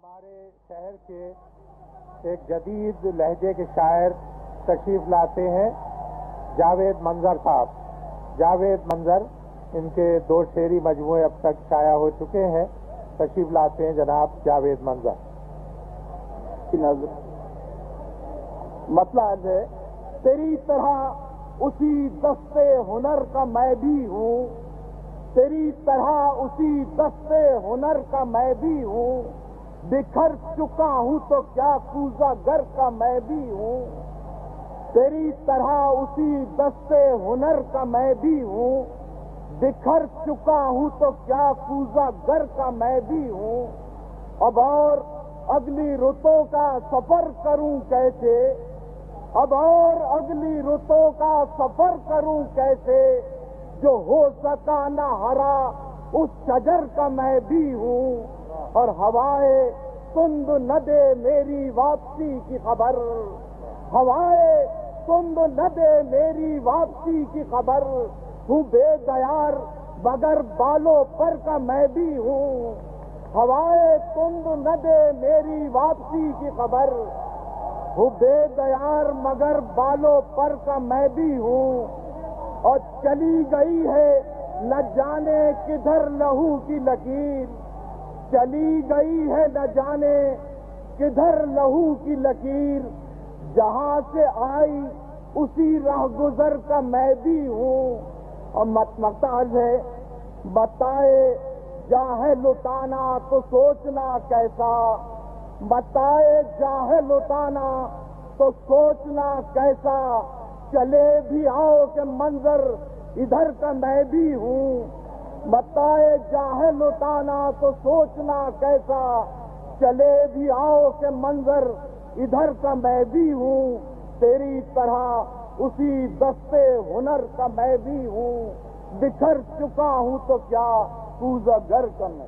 ہمارے شہر کے ایک جدید لہجے کے شاعر تشریف لاتے ہیں، جاوید منظر صاحب۔ جاوید منظر، ان کے 2 شعری مجموعے اب تک شائع ہو چکے ہیں۔ تشریف لاتے ہیں جناب جاوید منظر۔ مطلب ہے تیری طرح اسی دستے ہنر کا میں بھی ہوں، تیری طرح اسی دستے ہنر کا میں بھی ہوں، بکھر چکا ہوں تو کیا کوزہ گر کا میں بھی ہوں، تیری طرح اسی دستے ہنر کا میں بھی ہوں، بکھر چکا ہوں تو کیا کوزہ گر کا میں بھی ہوں۔ اب اور اگلی رتوں کا سفر کروں کیسے، اب اور اگلی رتوں کا سفر کروں کیسے، جو ہو سکا نہ ہرا اس شجر کا میں بھی ہوں، اور ہوائے تند نہ دے میری واپسی کی خبر، ہوائے تند نہ دے میری واپسی کی خبر، ہوں بے دیار مگر بالوں پر کا میں بھی ہوں، ہوائے تند نہ دے میری واپسی کی خبر، ہوں بے دیار مگر بالوں پر کا میں بھی ہوں، اور چلی گئی ہے نہ جانے کدھر لہو کی لکیر، چلی گئی ہے نہ جانے کدھر لہو کی لکیر، جہاں سے آئی اسی راہ گزر کا میں بھی ہوں۔ اور مقصد ہے بتائے جاہے لٹانا تو سوچنا کیسا، بتائے جاہے لٹانا تو سوچنا کیسا، چلے بھی آؤ کہ منظر ادھر کا میں بھی ہوں، بتائے جاہے لٹانا تو سوچنا کیسا، چلے بھی آؤ کہ منظر ادھر کا میں بھی ہوں، تیری طرح اسی دستے ہنر کا میں بھی ہوں، بکھر چکا ہوں تو کیا کوزہ گر کا میں